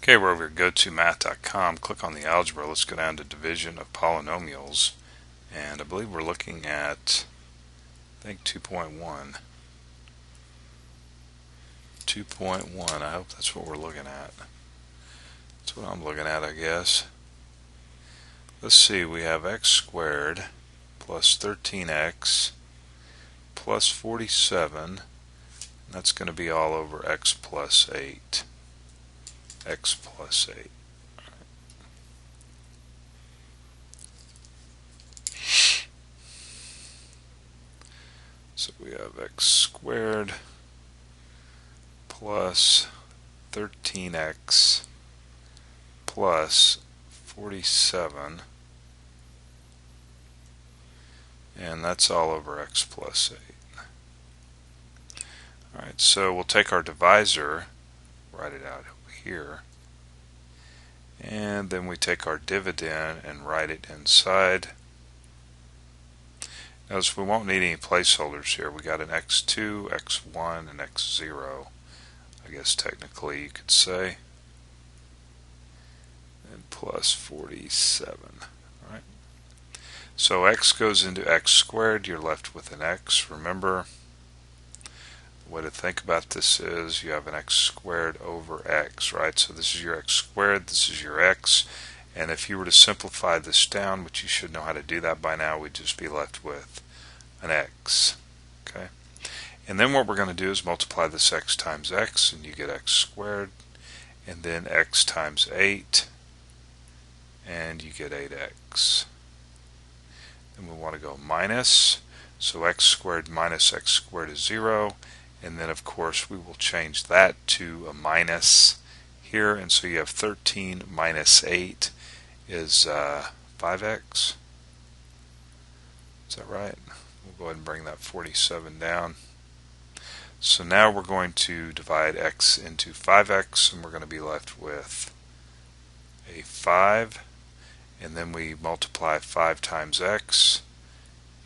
Okay, we're over at go-to-math.com. Click on the algebra. Let's go down to division of polynomials. And I believe we're looking at, I think 2.1. 2.1. I hope that's what we're looking at. That's what I'm looking at, I guess. Let's see, we have x squared plus 13x plus 47. That's going to be all over x plus 8. X plus 8. So we have x squared plus 13x plus 47, and that's all over x plus 8. Alright, so we'll take our divisor, write it out over here, and then we take our dividend and write it inside. Notice we won't need any placeholders here. We got an x2, x1, and x0, I guess technically you could say, and plus 47. Alright. So x goes into x squared, you're left with an x. Remember, the way to think about this is you have an x squared over x, right? So this is your x squared, this is your x, and if you were to simplify this down, which you should know how to do that by now, we'd just be left with an x. Okay, and then what we're going to do is multiply this x times x, and you get x squared, and then x times 8, and you get 8x. And we want to go minus, so x squared minus x squared is 0, and then of course we will change that to a minus here, and so you have 13 minus 8 is 5x. Is that right? We'll go ahead and bring that 47 down. So now we're going to divide x into 5x, and we're going to be left with a 5, and then we multiply 5 times x,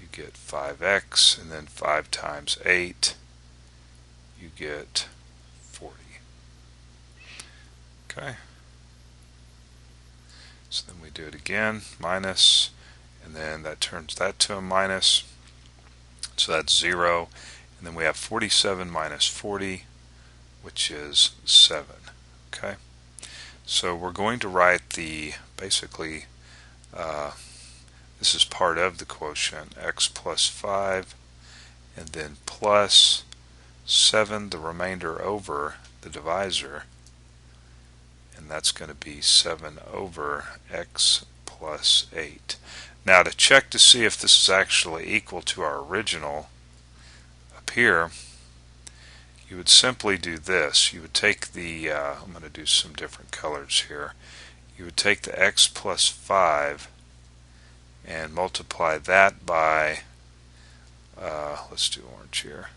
you get 5x, and then 5 times 8, you get 40. Okay. So then we do it again, minus, and then that turns that to a minus, so that's 0, and then we have 47 minus 40, which is 7. Okay, so we're going to write the, basically, this is part of the quotient, x plus 5, and then plus 7, the remainder over the divisor, and that's going to be 7 over x plus 8. Now to check to see if this is actually equal to our original up here, you would simply do this. You would take the, I'm going to do some different colors here. You would take the x plus 5 and multiply that by, let's do orange here,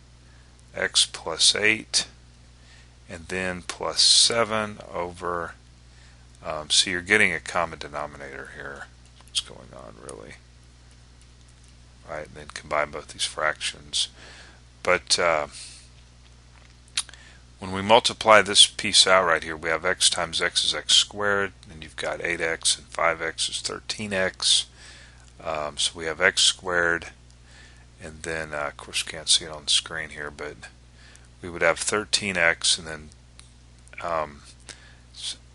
x plus 8, and then plus 7 over, so you're getting a common denominator here. What's going on really? Right, and then combine both these fractions. But when we multiply this piece out right here, we have x times x is x squared, and you've got 8x, and 5x is 13x. So we have x squared, and then of course you can't see it on the screen here, but we would have 13x, and then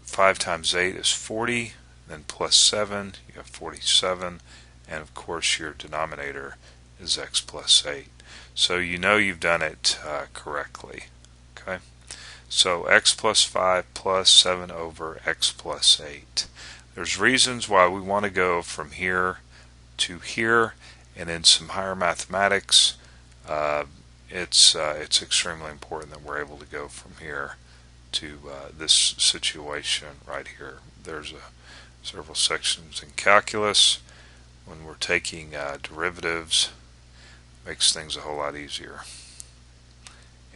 5 times 8 is 40, then plus 7, you have 47, and of course your denominator is x plus 8. So you know you've done it correctly. Okay, so x plus 5 plus 7 over x plus 8. There's reasons why we want to go from here to here, and in some higher mathematics it's extremely important that we're able to go from here to this situation right here. There's several sections in calculus when we're taking derivatives. Makes things a whole lot easier.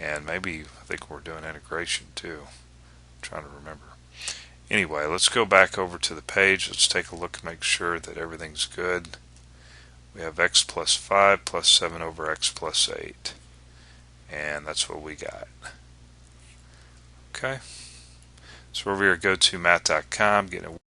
And maybe I think we're doing integration too. I'm trying to remember. Anyway, let's go back over to the page. Let's take a look and make sure that everything's good. We have x plus 5 plus 7 over x plus 8. And that's what we got. Okay. So over here, go to math.com, getting a